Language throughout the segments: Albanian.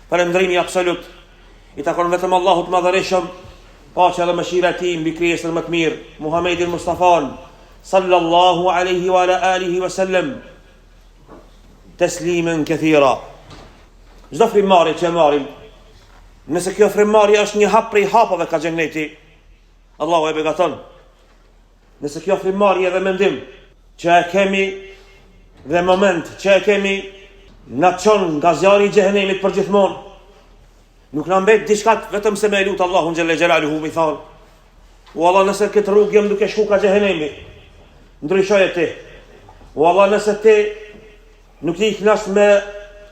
Falëndrimi absolut i takon vetëm Allahut madhërisëm, paqja dhe mëshira e tij mbi krijesën më të mirë, Muhamedit Mustafan sallallahu alaihi wa ala alihi wa sallam, taslimen kathira. Çdo frymëmarrje që marrim, nëse kjo frymëmarrje është një hap prej hapave ka xheneti, Allahu e begaton. Nëse kjo frymëmarrje dhe mendim që e kemi dhe moment që e kemi na çon nga zjarri i xhehenemit për gjithmonë, nuk na mbet diçka vetëm se me lut Allahun xhelle xhelaluhu mi thon: "O Allah, nëse këtë rrugë jam duke shku ka xhehenemi, ndryshoje ti. O Allah, nëse ti nuk i kënaq me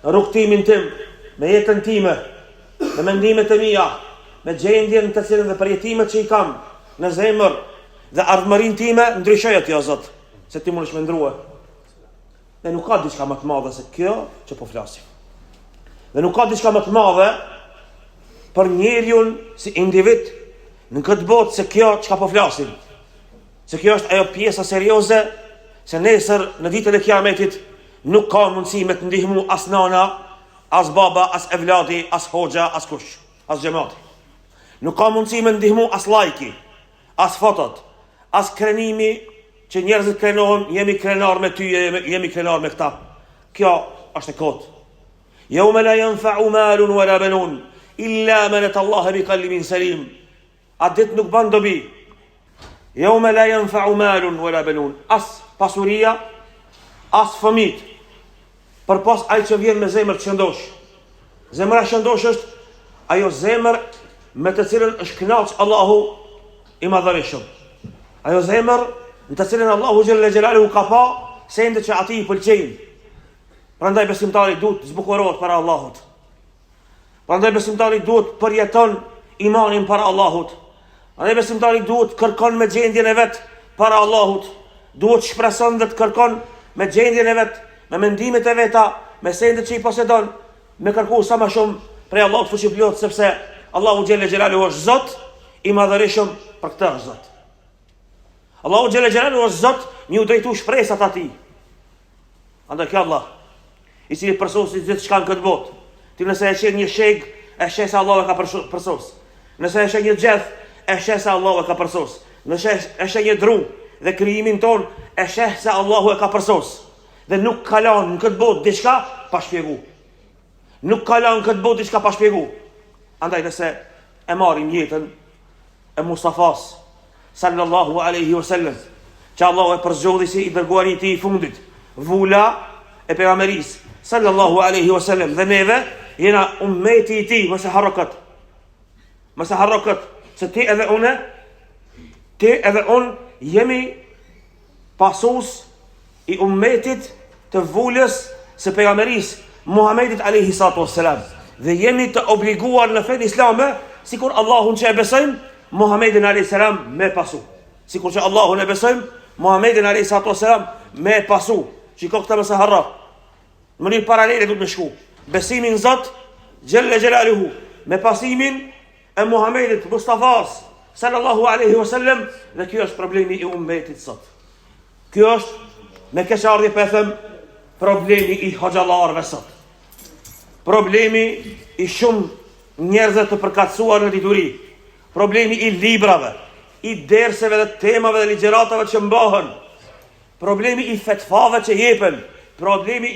rrugtimin tim, me jetën time, me mendimet e mia, me gjendjen të cilën dhe përjetimet që i kam në zemër dhe ardhmërinë time, ndryshoje ti o Zot, se ti mundesh me ndrua." Dhe nuk ka diçka më të madhe se kjo që po flasim. Dhe nuk ka diçka më të madhe për njeriu si individ në këtë botë se kjo çka po flasim. Se kjo është ajo pjesa serioze se nesër në ditën e Kiametit nuk ka mundësi me të ndihmu as nana, as baba, as evladi, as hoxha, as kush, as xhamati. Nuk ka mundësi me ndihmu as lajki, as fotot, as krenimi që njerëzit krenohen, jemi krenar me ty, jemi krenar me këta. Kjo është e kotë. Yawma la yanfa'u malun wala banun illa man atallaha biqalbin salim. A dit nuk ban dobi. Yawma la yanfa'u malun wala banun. As pasuria, as fëmijë. Përpos ai që vjen me zemër të shëndosh. Zemra e shëndosh është ajo zemër me të cilën është kënaq Allahu i madhërisëm. Ajo zemër në të cilën Allahu xhelle xhelaluhu ka pa se ende që ati i pëlqejnë. Prandaj besimtari duhet të zbukurohet para Allahut. Prandaj besimtari duhet përjeton imanin para Allahut. Prandaj besimtari duhet kërkon me gjendjen e vet para Allahut. Duhet shpreson dhe të kërkon me gjendjen e vet, me mendimet e veta, me sendet që i posedon, me kërku sa më shumë prej Allahut fuqiplot, sepse Allahu xhelle xhelaluhu është Zot i madhërisëm, për këtë është Zot. Allahu xhelle xhelaluhu është Zot, një u drejtu shpresat atij. Andaj kjo Allah, i cili përsosi gjithçka në këtë botë. Ti nëse e sheh një sheg, e sheh se Allahu e ka përsos. Nëse e sheh një gjeth, e sheh se Allahu e ka përsos. Nëse e sheh një dru dhe krijimin ton, e sheh se Allahu e ka përsos. Dhe nuk ka lënë në këtë botë diçka pa shpjegu. Nuk ka lënë në këtë botë diçka pa shpjegu. Andaj nëse e marrim jetën e Mustafas sallallahu alaihi wasallam, që Allahu e përzgjodhi si i dërguari i tij i fundit, vula e pejgamberis sallallahu alaihi wasallam, dhe neve jena ummeti i tij, mos e harrokat, se ti edhe unë jemi pasus i ummetit të vulës së pejgamberis Muhamedit alaihi salatu wassalam, dhe jemi të obliguar në fenë islame, sikur Allahun që e besojmë, Muhamedin alayhis salam me pasu. Sikur që Allahun e besojmë, Muhamedin alayhis salam me pasu. Shiko këtë mëse harra. Në mënyrë paralele duhet me shku. Besimin Zot xhelle xhelaluhu me pasimin e Muhamedit Mustafas sallallahu alaihi wasallam, dhe kjo është problemi i ummetit sot. Kjo është me keqardhje po them problemi i hoxhallarëve sot. Problemi i shumë njerëzve të përkatësuar në dituri. Problemi i librave, i derseve dhe temave dhe ligjëratave që mbahen. Problemi i fetvave që jepen. Problemi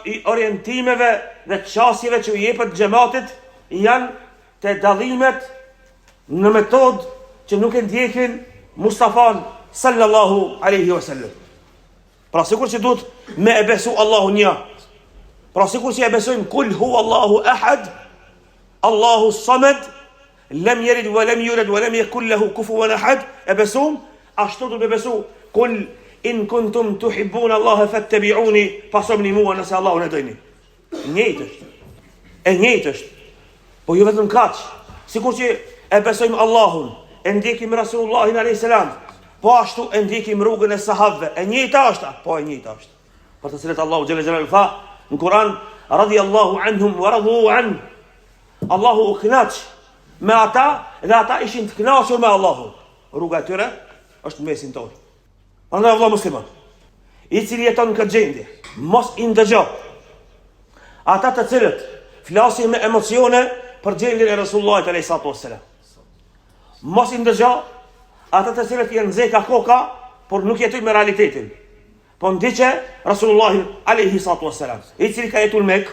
i orientimeve dhe qasjeve që jepet xhamatit janë të dallimet në metodë që nuk e ndjekin Mustafan sallallahu alaihi wasallam. Pra sikur që duhet me e besu Allahu një. Pra sikur që e besojmë kul hu Allahu ahad, Allahu samad, lem yalid wa lem yulad wa lem yakul lahu kufuwan ahad, e besum, ashtu do të besu kul in kuntum tuhibbuna Allaha fattabi'uni, pasomni mua nëse Allahun e doni. Njëjtë është. Po jo vetëm kaq, sikur që e besojmë Allahun, e ndjekim Rasulullahin alayhis salam, po ashtu e ndjekim rrugën e sahabëve. E njëjta është, po e njëjta është. Për të cilët Allahu xhelle xhelalu tha në Kur'an: radiyallahu anhum wa radu an. Allahu u kënaq me ata dhe ata ishin të kënaqur me Allahun. Rruga e tyre është në mesin tonë. Prandaj vëllai musliman, i cili jeton në këtë gjendje, mos i ndëgjo ata të cilët flasim me emocione për gjendjen e Resulullahit alayhi salatu wassalam. Mos I ndëgjo ata të cilët janë nxeka koka, por nuk jetojnë me realitetin. Po ndiqe Resulullahi alayhi salatu wassalam, I cili ka jetuar në Mekë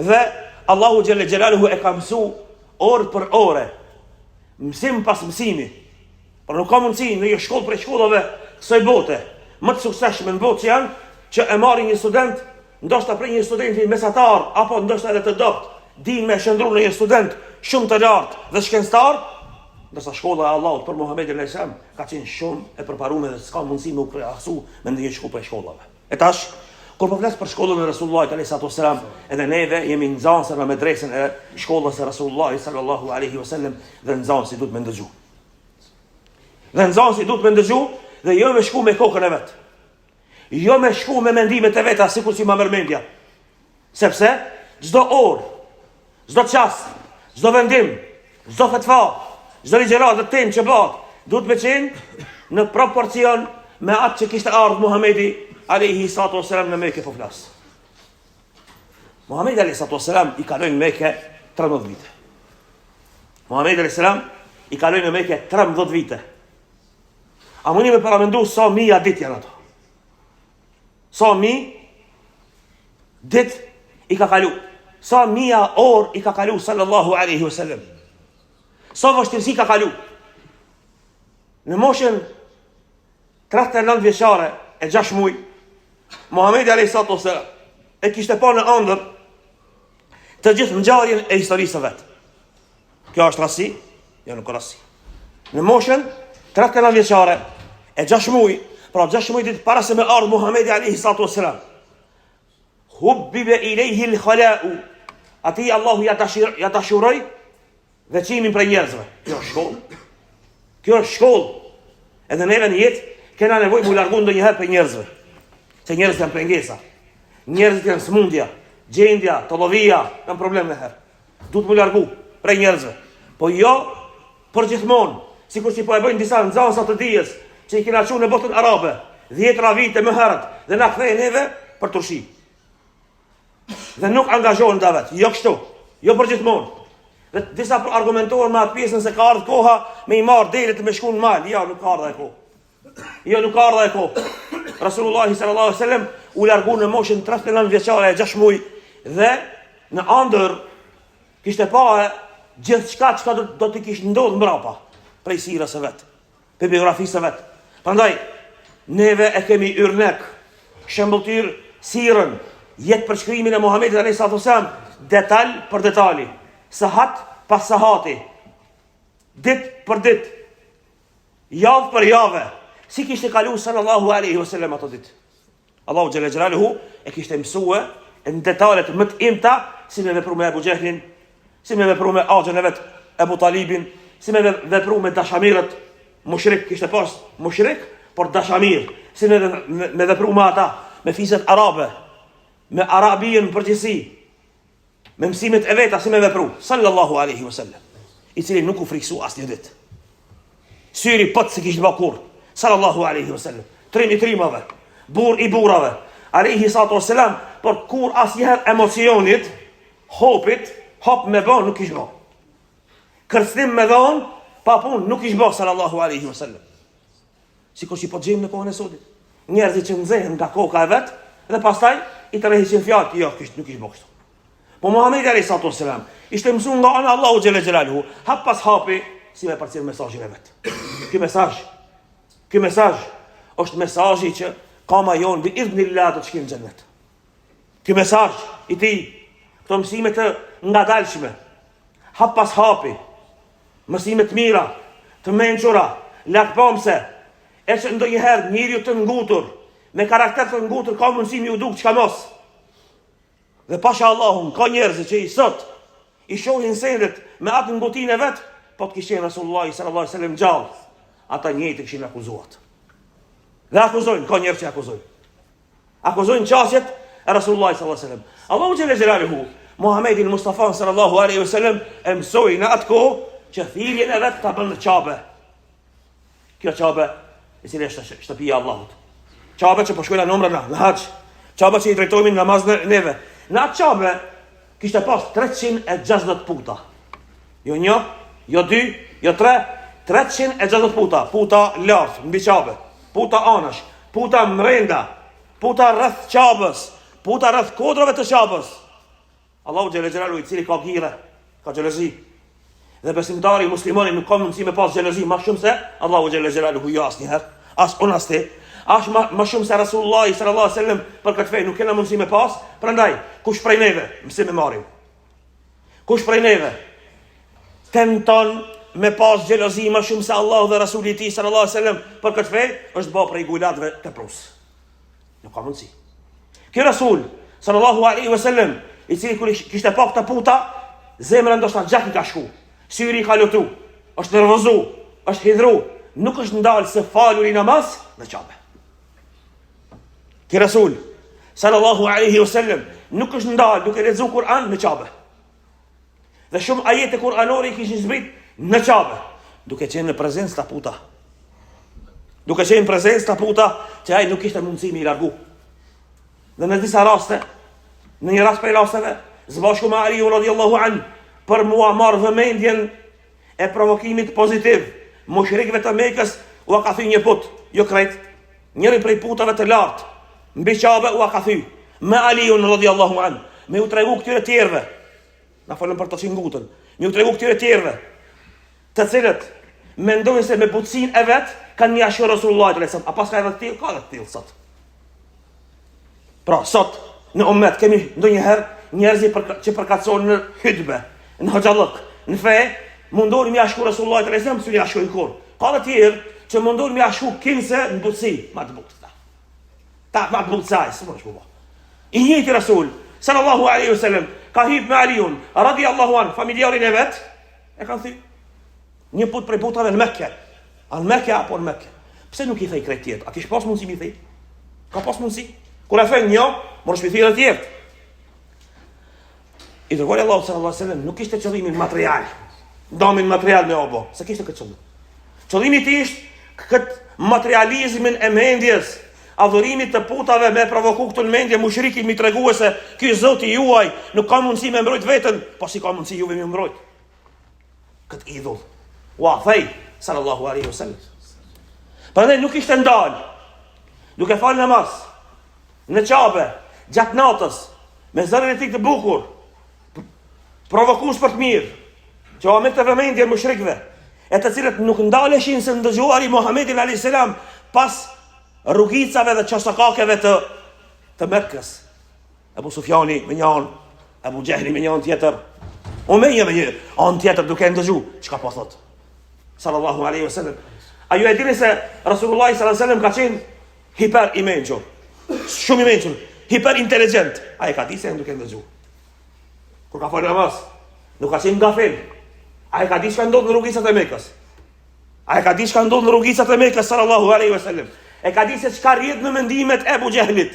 dhe Allahu xhalla xhelaluhu e ka mësu orë për ore, mësim pas mësimi. Por nuk ka mundësi në një shkollë për shkollave kësaj bote më të suksesshme në botë që e marrin një student, ndoshta për një studenti mesatar apo ndoshta edhe të dopt, din me shëndru në një student shumë të lartë dhe shkencëtar, ndërsa shkolla e Allahut për Muhamedit alayhis salam ka qenë shumë e përparuar dhe s'ka mundësi me u krahasu me ndonjë shkollë për shkollave. E tash kur po flas për shkollën e Resulullahit alayhis salam, edhe neve jemi nxënësër në medresën e shkollës së Resulullahit sallallahu alaihi wasallam dhe nxënësi duhet më ndëgju. Dhe nxënësi duhet më ndëgju dhe jo me shku me kokën e vet. Jo me shku me mendimet e veta sikur si ma mërmendja. Sepse çdo orë, çdo çast, çdo vendim, çdo fatva, çdo ligjërat dhe temë që bëhet, duhet me qenë në proporcion me atë që kishte ardhur Muhamedi alayhi salatu wassalam në Mekë po flas. Muhamedi alayhi salatu wassalam I kaloi në Mekë 13 vite. Muhamedi alayhi salam I kaloi në Mekë 13 vite. A mundi me paramendu sa mija ditë janë ato? Sa mi ditë I ka kalu? Sa mija orë I ka kalu sallallahu alaihi wasallam? Sa vështirësi ka kalu? Në moshën 39 vjeçare e 6 muaj, Muhamedi alayhi salatu wasallam e kishte pa në ëndër të gjithë ngjarjen e historisë së vet. Kjo është rasti? Jo, nuk rasti. Në moshën 39 vjeçare e 6 muaj, pra 6 muaj ditë para se me ardhë Muhamedi alayhi salatu wasallam, hubbibe ilayhi al-khala'u, ati Allahu ja dashuroi veçimin për njerëzve. Kjo është shkollë. Kjo është shkollë. Edhe neve në jetë kena nevojë mu largu ndonjëherë për njerëzve. Se njerëzit janë pengesa. Njerëzit janë smundja, gjendja, tollovia, janë problem në herë. Duhet mu largu për njerëzve. Po jo përgjithmonë, sikur që po e bëjnë disa nxënësa të dijes që I kena qenë në botën arabe 10 vite më herët dhe na kthejnë neve për turshi. Dhe nuk angazhohen davet. Jo kështu. Jo përgjithmonë. Dhe disa argumentohen me atë pjesën se ka ardhur koha me I marr delet me shkuën mal. Jo, nuk ka ardhur e kohë. Jo, nuk ka ardhur e kohë. Rasulullahi sallallahu alaihi wasallam u largu në moshën 39 vjeçare e 6 muaj dhe në ëndër kishte pa gjithçka çka do të kishte ndodhur mbrapa prej sirës së vet, për biografisë së vet. Prandaj neve e kemi yrnek, shembulltir sirën, jetë përshkrimin e Muhamedit alayhi salatu wasallam, detaj për detali, sahat pas sahati, ditë për ditë, javë për javë, si kishte kalu sallallahu alaihi wasallam ato ditë. Allahu xhalla xhelaluhu e kishte mësue në detalet më të imta si me vepru me Abu Jahlin, si me vepru me axhën e vet Abu Talibin, si me vepru me dashamirët, mushrik kishte pas mushrik, por dashamir, si me vepru me ata, me fiset arabe, me arabien përgjithësi, me mësimet e veta si me vepru, sallallahu alaihi wasallam, I cili nuk u friksu asnjë ditë. Syri pot se kishte bakur, sallallahu alaihi wasallam, trim I trimave, burr I burrave, alaihi salatu wasalam, por kur asnjëherë emocionit, hop me bën nuk kishte bën. Kërcënim me dhon, pa punë nuk kishte bën sallallahu alaihi wasallam. Sikur që po gjejmë në kohën e sotit. Njerëzit që nxehen nga koka e vet dhe pastaj I tërheqin fjalë, jo, nuk kishte bën kështu. Po Muhamedi alayhi salatu wasalam ishte mësuar nga ana Allahu xhela xhelaluhu, hap pas hapi si me përcjell mesazhin e vet. Ky mesazh është mesazhi që kama jon bi idhnillah të shkojmë në xhennet. Ky mesazh I tij, këto mësime të ngadalshme, hap pas hapi, mësime të mira, të mençura, lakpomse, e që ndonjëherë njeriu të ngutur, me karakter të ngutur ka mundësi mi u duk çka mos. Dhe pasha Allahun, ka njerëz që I sot I shohin sendet me atë ngutinë e vet, po të kishin Rasulullah sallallahu alaihi wasallam gjallë, ata njëjtë kishin akuzuar. Dhe akuzojnë, ka njerëz që akuzojnë. Akuzojnë qasjet e Rasulullah sallallahu alaihi wasallam. Allahu xhela xhelaluhu, Muhamedin Mustafa sallallahu alaihi wasallam e mësoi në atë kohë që thirrjen e vet ta bën në Qabe. Kjo Qabe, e cila është shtëpia e Allahut. Qabe që po shkojnë në umra në haxh. Qabe që I drejtojmë në namaz neve. Në atë Qabe kishte pas 360 puta. Jo 1, jo 2, jo 3, 360 puta. Puta lartë, mbi qabe, puta anash, puta mrenda, puta rreth qabës, puta rreth kodrave të qabës. Allahu xhelle xhelalu, i cili ka gire, ka xhelozi. Dhe besimtari muslimani nuk ka mundësi me pas xhelozi më shumë se Allahu xhelle xhelalu hu asnjëherë, as unë as ti. As më shumë se Rasulullah sallallahu alaihi wasallam për këtë fe nuk kena mundësi me pas. Prandaj, kush prej neve mësim e marrim? Kush prej neve tenton me pas xhelozi më shumë se Allahu dhe Rasuli i tij sallallahu alaihi wasallam për këtë fe, është bë prej gulatëve të prus. Nuk ka mundësi. Ky Rasul sallallahu alaihi wasallam, i cili kur kishte pa këta puta, zemra ndoshta gjak i ka shku, syri i ka lutu, është nervozu, është hidhru, nuk është ndalë se falur i namaz në qabe. Ky Rasul sallallahu alaihi wasallam nuk është ndalë duke lexuar Kur'an në qabe. Dhe shumë ajete kuranore i kishin zbrit në qabe, duke qenë në prezencë të puta. Duke qenë në prezencë të puta, që ai nuk kishte mundësi me i largu. Dhe në disa raste, në një rast prej rasteve, zbashku me Aliun radhiyallahu anhu, për mua marrë vëmendjen e provokimit pozitiv, mushrikëve të Mekës u ka thyer një put, jo krejt, njëri prej putave të lartë, mbi qabe u ka thyer, me Aliun radhiyallahu anhu, me u tregu këtyre tjerëve. Na folëm për të qingutën. Me u tregu këtyre tjerëve, të cilët mendojnë se me butësinë e vet kanë njashur Rasulullah sallallahu alaihi wasallam. A pas ka edhe të tillë? Ka edhe të tillë sot. Pra, sot në ummet kemi ndonjëherë njerëz që përkatësohen në hutbe, në hoxhallok, në fe, mundohen me jashku Rasulullah sallallahu alaihi wasallam, si jashku kur. Ka edhe të tjerë që mundohen me jashku kinse në butësi, ma të butë. Ta ma të butësaj, s'më është buba. I njëjti Rasul sallallahu alaihi wasallam ka hip me Aliun radhiyallahu anhu, familjarin e vet, e kanë thënë një put prej putave në Mekë. Në Mekë apo në Mekë. Pse nuk i thej krejt tjetër? A kish pas mundësi mi thej? Ka pas mundësi. Kur e thënë një, mos mi thirrë tjetër. I dërgoi Allahu sallallahu alaihi wasallam nuk kishte qëllimin material. Domin material me obo, se kishte këtë qëllim. Qëllimi i tij ishte këtë materializmin e mendjes, adhurimit të putave me provoku këtë në mendje mushrikit mi tregue se ky Zoti juaj nuk ka mundësi me mbrojt veten, po si ka mundësi juve me mbrojt. Këtë idhull. Ua, thej, sallallahu alaihi wasallam. Prandaj nuk ishte ndalë, duke falë namaz, në qabe, gjatë natës, me zërin e tij të bukur, provokues për të mirë, që o me të vëmendje mushrikëve, e të cilët nuk ndaleshin se ndëgjuari Muhammedin alayhis salam pas rrugicave dhe qasakakeve të Mekkës. Ebu Sufjani me një anë, Ebu Gjehli me një anë tjetër, Umeja me një anë tjetër duke ndëgju, çka po thot? Sallallahu alaihi wasallam. A ju e dini se Rasulullah sallallahu alaihi wasallam ka qenë hiper i mençur, shumë i mençur, hiper inteligjent. Ai ka thënë se duke ndëgju. Kur ka falë namaz, nuk ka qenë gafel. Ai ka diçka ndodh në rrugicat e Mekës. Ai ka diçka ndodh në rrugicat e Mekës sallallahu alaihi wasallam. E ka di se çka rrjedh në mendimet e Abu Jehlit.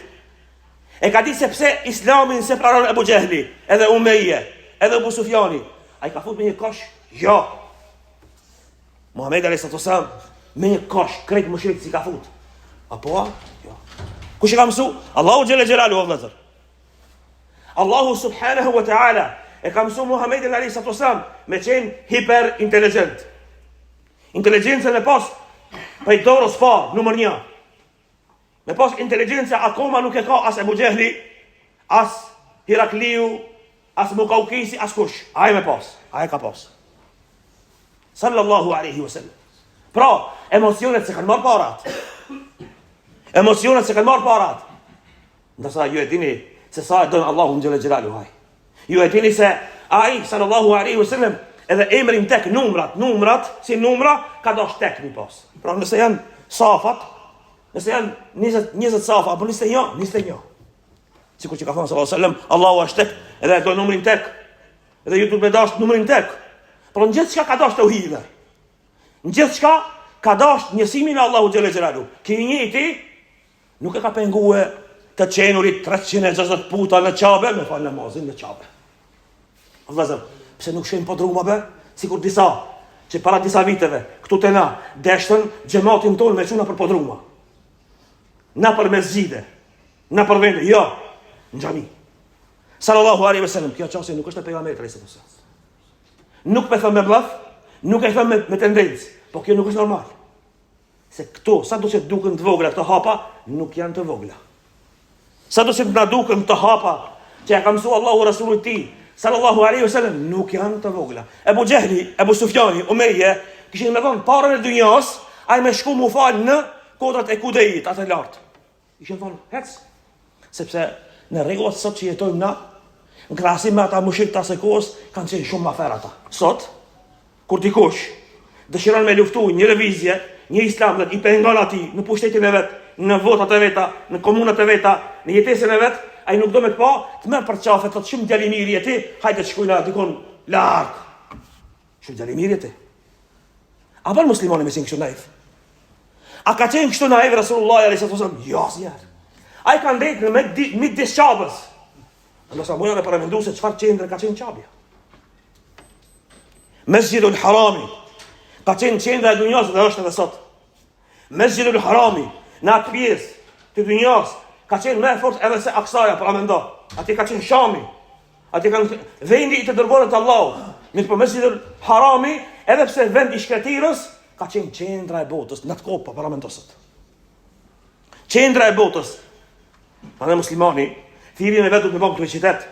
E ka di se pse Islamin se pranon Abu Jehli, edhe Umeje, edhe Abu Sufjani. Ai ka fut me një kosh? Jo. Muhammed alayhis salam me një kosh, krejt mushrik si ka fut. Apo? Jo. Kush e ka mësu? Allahu xhalla xhelalu vëllazër. Allahu subhanahu wa ta'ala e ka mësu Muhammedin alayhis salam me qenë hiper inteligjent. Inteligjenca e pas prej dorës parë, numër 1. Me pas inteligjenca akoma nuk e ka as Abu Jehli, as Hirakliu, as Mukaukisi, as kush. Ai me pas, ai ka pas. Sallallahu alaihi wasallam. Pra, emocionet se kanë marrë parat. Emocionet se kanë marrë parat. Ndërsa ju e dini se sa e don Allahu xhalla xhelalu ai. Ju e dini se ai sallallahu alaihi wasallam edhe emrin tek numrat, si numra ka dash tek mi pas. Pra nëse janë safat, nëse janë 20 safa, apo 21. Sikur që ka thënë sallallahu alaihi wasallam, Allahu është tek, edhe do numrin tek. Edhe ju duhet me dash numrin tek. Por në gjithçka ka dash tauhid. Në gjithçka ka dash njësimin e Allahu xhalla xhelalu. Ky njëti nuk e ka pengue të qenurit 360 puta në qabe, me falë namazin në qabe. Vëllazër, pse nuk shojmë po druma be? Sikur disa, që para disa viteve, këtu të na, deshtën gjematin tonë me quna për podruma. Na për mesgjide, na për vende, jo, në gjami. sallallahu alaihi wasallam. Kjo çështje nuk është e pejgamberit alayhis salam. Nuk me thëmë me bllaf, nuk e thëmë me tendencë, po kjo nuk është normal. Se këto, sa do që duken të vogla këto hapa, nuk janë të vogla. Sa do që na duken të hapa që ja ka mësua Allahu Rasulullah ti, sallallahu alaihi wasallam, nuk janë të vogla. Ebu Gjehli, Ebu Sufjani, Umeje, kishin me thonë parën e dunjas, ai me shku mu falë në kodrat e Kudejit, atë e lartë. Ishin thonë, hec, sepse në rregullat sot që jetojmë na, në krahasim me ata mushrik të asaj kohës, kanë qenë shumë më afër ata. Sot, kur dikush dëshiron me luftu një lëvizje, një islam dhe i pengon atij në pushtetin e vet, në votat e veta, në komunat e veta, në jetesën e vet, ai nuk do me të pa, të merr për qafe, të shumë djali mirë je ti, hajde të shkojnë dikon larg. Shumë djali mirë je ti. A bën muslimani me sin kështu naif? A ka qenë kështu naif Rasulullah alayhi wasallam? Jo, asnjëherë. Ai ka ndejtë në midis Qabës. Nësa mujna me paramendu se qëfar qendre ka qenë Qabja. Mesjidul Harami ka qenë qendre e dunjas dhe është edhe sot. Mesjidul Harami në atë pjesë të dunjas ka qenë me fort edhe se Aksaja, paramendo. Ati ka qenë Shami. Ati ka vendi i të dërgonët Allah. Mirë për Mesjidul Harami, edhe pse vend i shkretirës, ka qenë qendra e botës. Në të kopa, paramendo sot. Qendra e botës. Pane muslimani, thirrjen e vetë du të me bëmë publicitet.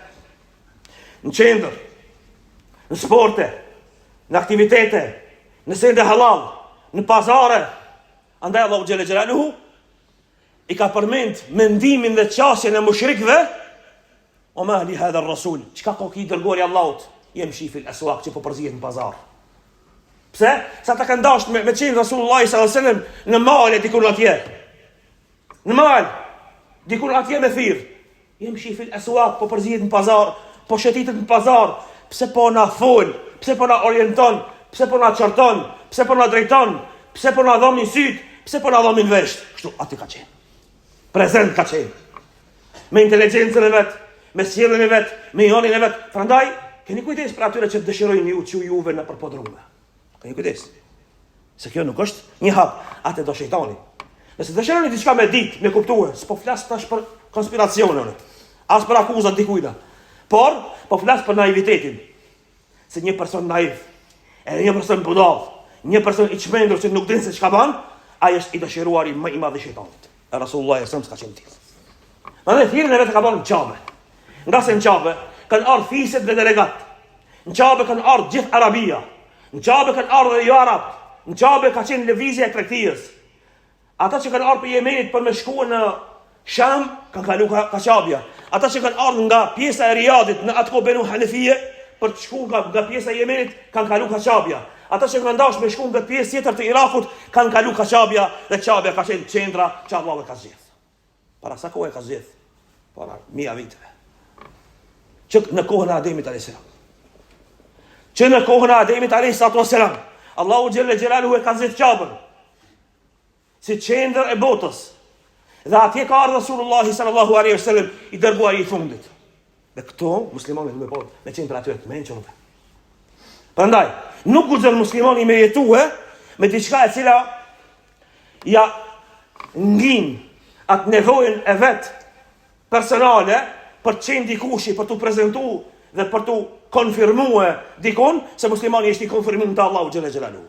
Në qendër, në sporte, në aktivitete, në sende halal, në pazare. Andaj Allahu Gjelle Gjelaluhu i ka përmend mendimin dhe qasjen e mushrikve. O ma li hadha rasul, çka ka ki dërgori Allahut? Jem shifil aswaq që po përzihet në pazar. Pse? Sa ta kanë dashur me qenë Rasulullah sallallahu alaihi wasallam në male dikur atje. Në mal, dikur atje me thirr. Jem shifil aswaq, po përzihet në pazar, po shëtitet në pazar. Pse po na fol? Pse po na orienton? Pse po na çorton? Pse po na drejton? Pse po na dhomin syt? Pse po na dhomin vesh? Kështu aty ka qenë. Prezent ka qenë. Me inteligjencën e vet, me sjelljen e vet, me jonin e vet. Prandaj, keni kujdes për atyre që dëshirojnë ju që juve në përpodrrume. Keni kujdes. Se kjo nuk është një hap, atë do shejtani. Nëse dëshironi diçka me ditë, me kuptuar, s'po flas tash për konspiracione, as për akuzat dikujt. Por, po flas për naivitetin. Se një person naiv, edhe një person budall, një person i çmendur që nuk din se çka bën, ai është i dëshiruari më i madh i shejtanit. Rasulullah sallallahu alaihi wasallam s'ka qenë tillë. Mandej thirrën e vetë ka bën në Qabe. Nga se në Qabe kanë ardhur fiset dhe delegat. Në Qabe kanë ardhur gjithë Arabia. Në Qabe kanë ardhur jo arab. Në Qabe ka qenë lëvizja e tregtisë. Ata që kanë ardhur për Yemenit për me shkuar në Sham kanë kalu ka Qabja. Ata që kanë ardhur nga pjesa e Riyadit në atko Benu Hanefie për të shkuar nga pjesa e Yemenit kanë kalu ka Qabja. Ata që kanë dashur me shkuar nga pjesë tjetër të Irakut kanë kalu ka Qabja dhe Qabja ka qenë qendra që Allahu e ka zgjedhur. Para sa kohë e ka zgjedhur? Para 1000 viteve. Që në kohën e Ademit alayhis salam. Që në kohën e Ademit alayhis salam, Allahu Gjelle Gjelaluhu e ka zgjedhur Qabën si qendër e botës. Dhe atje ka ardhur Rasulullah sallallahu alaihi wasallam i dërguar i fundit. Dhe këto muslimanët më po me qenë për atyre të mençur. Prandaj, nuk guxon muslimani me jetue me diçka e cila ja ngin atë nevojën e vet personale për të qenë dikushi, për t'u prezantuar dhe për t'u konfirmuar dikon se muslimani është i konfirmuar te Allahu Gjelle Gjelaluhu.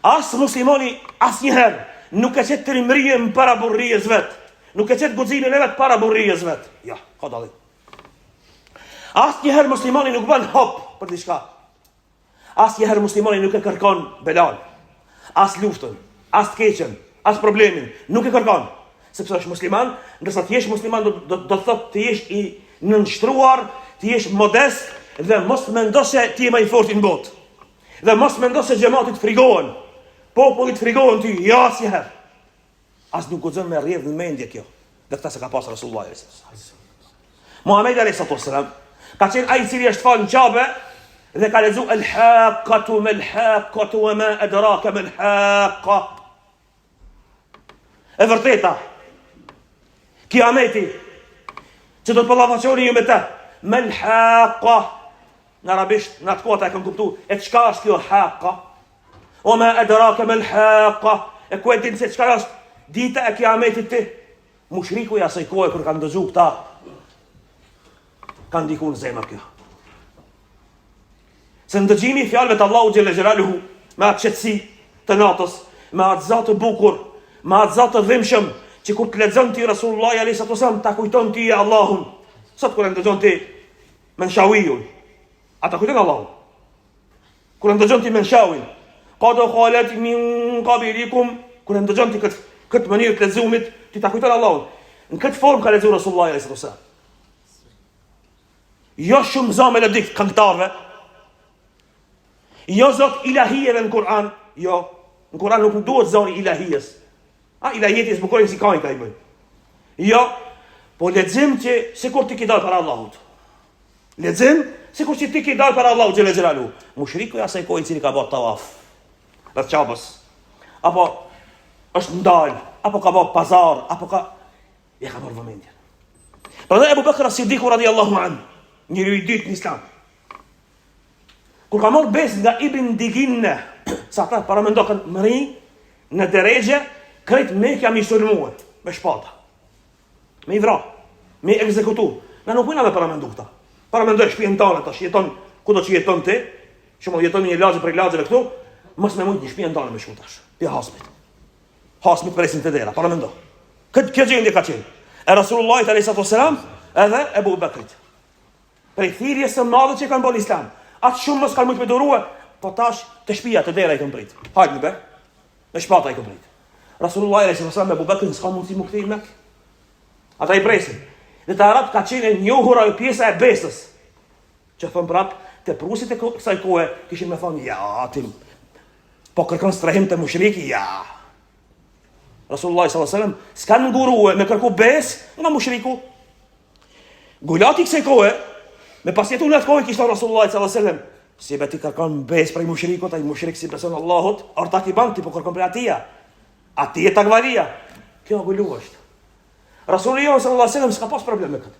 As muslimani asnjëherë nuk e qëtë trimrije më para burrijës vet. Nuk e qëtë guximin e vet para burrijës vet. Ja, ka dallim. Asnjëherë muslimani nuk bën hop për diçka. Asnjëherë muslimani nuk e kërkon belan, as luftën, as të keqen, as problemin, nuk e kërkon. Sepse është musliman, ndërsa të jesh musliman do të thotë të jesh i nënshtruar, të jesh modest dhe mos mendo se ti je më i fortë në botë. Dhe mos mendo se xhamatit frigohen. Popullit frigohen ty, ja asnjëherë. As nuk guxon me rrjedh në mendje kjo. Dhe këtë se ka pas Rasulullah sallallahu alaihi wasallam. Muhamedi alayhi wasallam ka qenë ai i cili është falë në Qabe dhe ka lexuar al-haqqatu mal-haqqatu wa ma adraka mal-haqqa. E vërteta, kiameti që do të ballafaqoni ju me të, mal-haqqa. Në arabisht, në atë kohë e kanë kuptuar, e çka është kjo haqqa? O ma adraka mal-haqqa. E ku e din se çka është dita e kiametit ti? Mushriku i asaj kohe kur kanë dëgjuar këta ka ndikuar në zemër kjo. Se ndëgjimi i fjalëve të Allahu xhelle xhelaluhu me atë qetësi të natës, me atë zot të bukur, me atë zot të dhimbshëm, që kur të lexon ti Rasulullah alayhi sallam ta kujton ti Allahun. Sot kur ndëgjon ti Menshawiyun, ata kujton Allahun. Kur ndëgjon ti Menshawin, qad khalat min qablikum, kur ndëgjon ti këtë mënyrë të lexumit, ti ta kujton Allahun. Në këtë formë ka lexuar Rasulullah alayhi sallam. Jo shumë za melodik këngëtarëve, jo zot ilahijeve në Kur'an, jo. Në Kur'an nuk duhet zoni ilahijes. Ilahijet i zbukurojnë si kanë ka i bëjnë. Jo, po lexim që sikur ti ke dalë para Allahut. Lexim sikur që ti ke dalë para Allahut xhela xhelalu. Mushriku i asaj kohë i cili ka bërë tawaf rreth Qabës, apo është ndal, apo ka bërë pazar, apo ka marrë vëmendjen. Prandaj Abu Bakr as-Siddiq radhiyallahu anhu, njeriu i dytë në Islam, kur ka marrë besë nga Ibn Diginne, sa ata paramendon mëri në deregje, krejt me kja mi sulmuë, me shpata, me i vra, me i ekzekutu. Në nuk puna me paramendu këta. Paramendoj shpijen tane tash, jeton, ku do që jeton ti, shumë jeton një lagje për i lagjeve këtu, mos me mujt një shpijen tane me shku tash, pja hasmit. Hasmit presin të dera, paramendoj. Kjo gjendje ka qenë. E Rasulullah a.s. edhe Ebu Bekrit. Prej thirjes së madhe që kanë bërë Islam. Atë shumë mos kanë mujt me durue, po tash të shpija të dera i kanë prit. Hajt në be, me shpata i kanë prit. Rasulullah a.s. me Abu Bekrin s'ka mundësi më kthej Mekë. Ata i presin. Dhe të Arab ka qenë e njohur ajo pjesa e besës. Që thon prap, te prusit e kësaj kohe kishin me thonë, ja, ti po kërkon strehim të mushriki, ja. Rasulullah s.a.s. s'kan ngurue me kërku besë nga mushriku. Gulati kësaj kohe, me pasjetu në atë kohë kishte Rasulullah s.a.s. Si beti kërkon besë prej mushrikut, ai mushrik si beson Allahut, orta ti ban ti po kërkon prej atia. Ati e takvaria. Kjo gullu është. Rasulullah s.a.s. s'ka pas problem me këtë.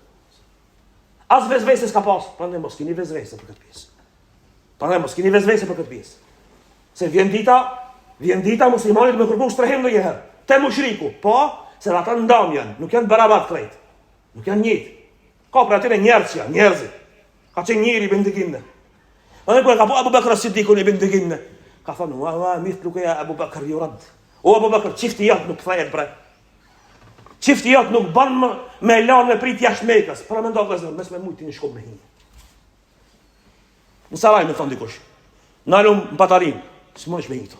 As vezvese s'ka pas. Prandaj mos keni vezvese për këtë pjesë. Se vjen dita muslimanit me kërku strehim në njëherë. Te mushriku. Po, se ata ndam janë. Nuk janë barabat krejt. Nuk janë njëtë. Ka për atyre njerëzit. Ka qenë njëri i bendiginne. Prandaj kur ka po Abu Bakr as-Siddiqun i bendiginne, ka thonë, wa mithluka ya Abu Bakr yurad. O Abu Bakr, çifti jot nuk kthehet bre. Çifti jot nuk ban me lanë me prit jashtë Mekës. Para mendon vëllazër, mes me mujtin në shkollë me hinë. Në Saraj më thon dikush. Nalum Patarin, s'mund të shmej këto.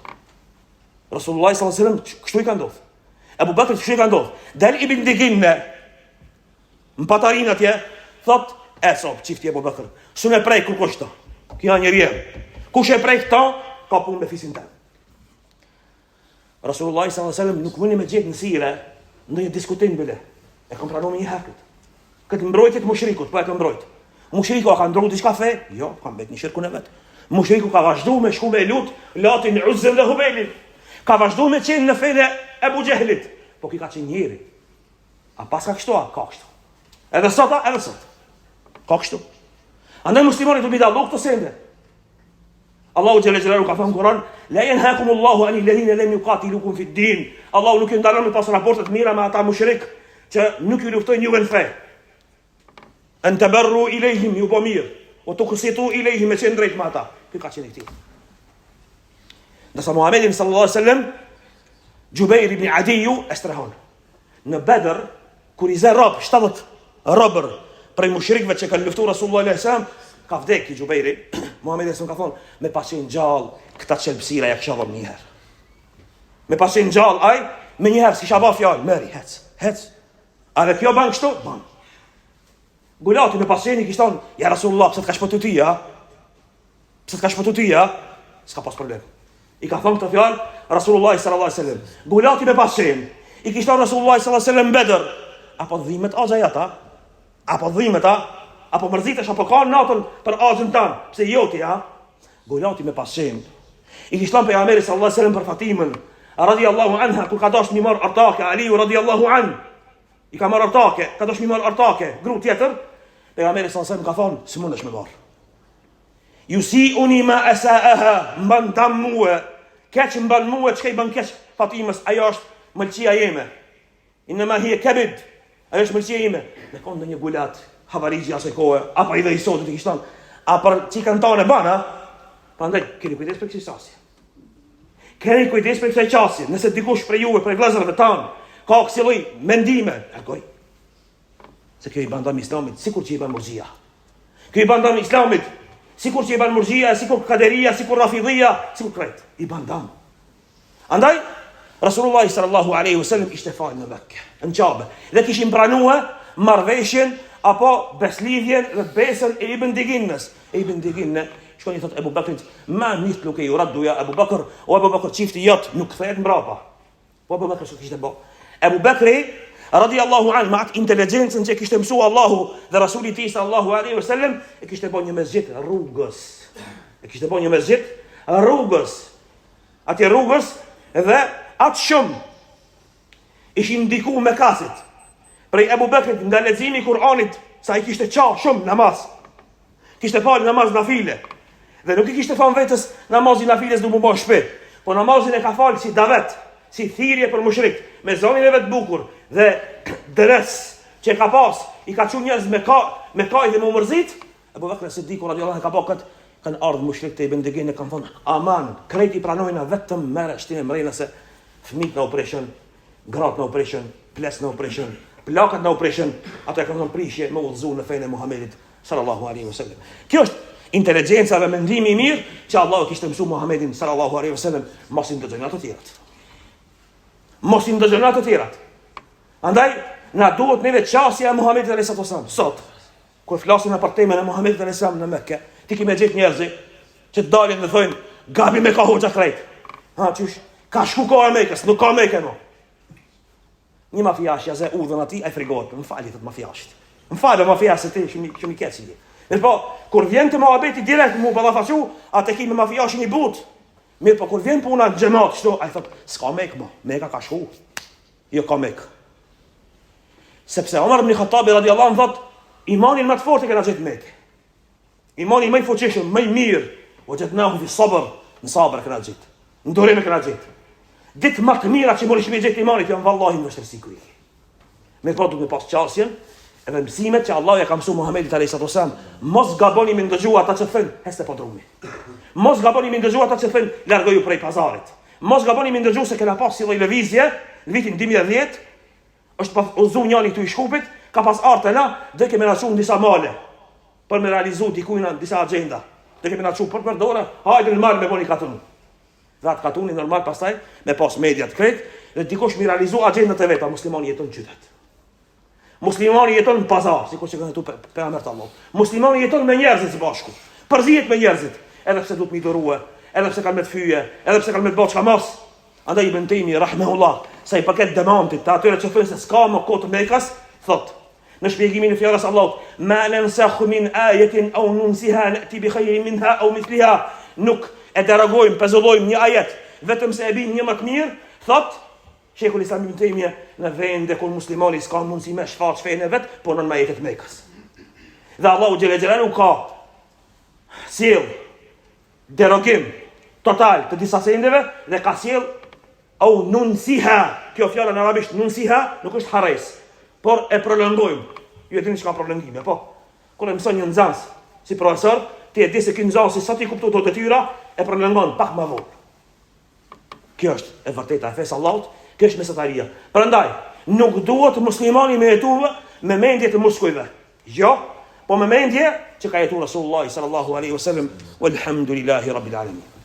Rasulullah sallallahu alaihi wasallam kështu i ka ndodhur. Abu Bakr kështu i ka ndodhur. Dal ibn Diginne në Patarin atje, thot, e sop çifti Abu Bakr. S'u prej kur kushto. Kjo janë njerëj. Kush e prej këto, ka punë me fisin tan. Rasulullah sallallahu alaihi wasallam nuk mundi me gjetë në sire ndonjë diskutim bële. E kam pranuar një herë këtë mbrojtje të mushrikut, po e ka mbrojt. Mushriku ka ndronë diçka fe? Jo, ka mbet një shirkun e vet. Mushriku ka vazhduar me shku me lut Latin, Uzzen dhe Hubelin. Ka vazhduar me qenë në fenë e Abu Jehlit, po ki ka qenë njëri. A pas ka kështu, ka kështu. Edhe sot. Ka kështu. Andaj muslimanit u bida këto sende. Allahu xhalla xhelalu ka thënë në Kur'an, la yanhaakumullahu anil ladhina lam yuqatilukum fid din. Allahu nuk ju ndalon me pas raporte të mira me ata mushrik që nuk ju luftojnë juve në fe. An tabarru ilayhim yubamir wa tuqsitu ilayhim me qenë drejt me ata. Ky ka qenë i tij. Nësa Muhammedin sallallahu alaihi wasallam Jubair ibn Adiyu estrahon. Në Bedr kur i zë rob 70 robër prej mushrikëve që kanë luftuar Rasulullah sallallahu alaihi wasallam, ka vdekë Jubairi. Muhammedi s'u ka thonë, me pasin gjallë, këta qelbësira ja kësha dhëm njëherë. Me pasin gjallë, aj, me njëherë, si shaba fjallë, meri, hec. A dhe kjo ban kështu? Ban. Gulati me pasin i kishtë thonë, ja Rasulullah, pëse të ka shpëtu ti, ja? S'ka pas problem. I ka thonë këtë fjallë, Rasulullah sallallahu alaihi wasallam. Gulati me pasin, i kishtë thonë Rasulullah sallallahu alaihi wasallam Bedr. Apo dhimet azaj ata? Apo mërzitesh, apo ka natën për azën tanë, pse joti, ha? Gulati me pasin. I kishtan për Pejgamberi sallallahu alaihi wasallam për Fatimën, radhiyallahu anha, kur ka dash mi marr artake, Aliu radhiyallahu an. I ka marr artake, ka dash mi marr artake, gru tjetër, Pejgamberi sallallahu alaihi wasallam ka thonë, s'mundesh me marr. Yusiuni ma asaaha, mban dam mua, keq mban mua, çka i bën keq Fatimës, ajo është mëlçia jeme. Inma hiya kabid, ajo është mëlçia jeme. Me kon ndonjë gulat havarigji asaj kohe, apo i dhe i sotit i kishtan, a për që i kanë tonë e bana, prandaj, keni kujdes për kësaj qasje. Keni kujdes për kësaj qasje, nëse dikush për juve, për vëllezërve tanë, ka kësi lloj mendime, largoj. Se kjo i bandam islamit, sikur që i ban murxhia. Kjo i bandam islamit, sikur që i ban murxhia, sikur kaderia, sikur rafidhia, sikur krejt. I bandam. Andaj, Rasulullah sallallahu alaihi wasallam ishte fal në Mekë, në Qabe, dhe kishin pranuar marrveshjen apo beslidhjen dhe besën e Ibn Diginnës. Ibn Diginne shkon i thot Ebu Bekrit, ma nisht luke ju radduja Ebu Bekr, o Ebu Bekr qifti jot nuk kthehet mbrapa. Po Ebu Bekr kishte bë. Ebu Bekri radiallahu anhu, ma atë inteligencën që kishte mësua Allahu dhe Rasuli ti sallallahu alaihi wasallam, e kishte bë një mesxhit rrugës. E kishte bë një mesxhit rrugës. Atë rrugës dhe atë shumë ishin ndiku me kasit. Prej Ebu Bekrit nga leximi i Kur'anit, sa i kishte qa shumë namaz. Kishte falë namaz nafile. Dhe nuk i kishte falë vetës namazin nafiles nuk më bën shpejt, po namazin e ka falë si davet, si thirrje për mushrik, me zonin e vet bukur dhe dres që ka pas, i ka çuar njerëz me kaj dhe më mërzit. Ebu Bekri Siddiku radiallahu anhu ka pa këtë, kanë ardhur mushrik te Ibn Diginë, kanë thonë, aman, krejti pranojna vetëm merre shtinë mrena se fëmijët në operation, gratë në operation, ples në operation, plakat në operation, ato e kanë thonë prishje me udhëzu në fenë e Muhamedit sallallahu alaihi wasallam. Kjo është inteligjenca dhe mendimi i mirë që Allahu kishte mësuar Muhamedit sallallahu alaihi wasallam, mos i ndëgjojnë ato të tjerat. Mos i ndëgjojnë ato të tjerat. Andaj na duhet neve qasja e Muhamedit sallallahu alaihi wasallam. Sot kur flasim për temën e Muhamedit sallallahu alaihi wasallam në Mekë, ti ke me gjetë njerëz që të dalin dhe thonë gabi me ka hoxha krejt. Ha, çish, ka shku kohë Mekës, nuk ka Mekë më. Një mafiash ja ze udhën atij, ai frigohet. Më fali thot mafiashit. Më falë mafias se ti shumë i keq je. Mirë po, kur vjen të mohabeti direkt mu ballafasu, atë kimi mafiashin i but. Mirë po, kur vjen puna xhamat, çto, ai thot, s'ka Mekë më, Mekë ka shku. Jo ka Mekë. Sepse Omar ibn Khattabi radiallahu anhu thot, imanin më të fortë që na gjet Mekë. Imani më i fuqishëm, më i mirë, o jetnahu fi sabr, në sabër që na gjet. Në durim që na gjet. Ditë më të mira që morish me gjet imanit, janë vallahi në vështirësi ku i. Me po duhet me pas qasjen, edhe mësimet që Allah ja ka mësuar Muhamedit alayhi sallam, mos gaboni me ndëgjuar ata që thënë, heste po drumi. Mos gaboni me ndëgjuar ata që thënë, largoju prej pazarit. Mos gaboni me ndëgjuar se kena pas si lloj lëvizje në vitin 2010, është pa uzu njëri këtu i Shkupit, ka pas arte na, dhe kemi na çuar disa male për me realizuar dikujt disa agenda. Dhe kemi na çuar për përdora, hajde në mal me boni katun. Dhe atë katuni normal pastaj me pas media të krejt, dhe dikush mi realizu agendat e veta, muslimani jeton në qytet. Muslimani jeton në pazar, sikur që kanë këtu pejgamberi Allah. Muslimani jeton me njerëzit së bashku. Përzihet me njerëzit, edhe pse duhet mi dorua, edhe pse kanë me të fyje, edhe pse kanë me të boçka mos. Andaj Ibn Taymi rahimahullah, sa i paket demantit të atyre që thonë se s'ka më kohë të Mekës, thot në shpjegimin e fjalës Allahut, ma nansakh min ayatin aw nunsiha nati bi khayrin minha aw mithliha, nuk e derogojmë, pezullojmë një ajet, vetëm se e bin një më të mirë, thot Sheikhul Islam Ibn Taymija, në vende kur muslimani s'ka mundësi me shfaq fenë vet, po në ajetet Mekës. Dhe Allahu xhelalu ka sjell derogim total të disa sendeve dhe ka sjell au nunsiha. Kjo fjala në arabisht nunsiha nuk është harres, por e prolongojmë. Ju e dini çka prolongimi, po. Kur e mëson një nxënës si profesor, ti e di se ky nxënës sa ti kupton ato detyra, e prolongon pak më vonë. Kjo është e vërteta e fesë Allahut, kjo është mesataria. Prandaj, nuk duhet muslimani me jetuar me mendje të muskujve. Jo, po me mendje që ka jetuar Rasulullah sallallahu alaihi wasallam, walhamdulillahi rabbil alamin.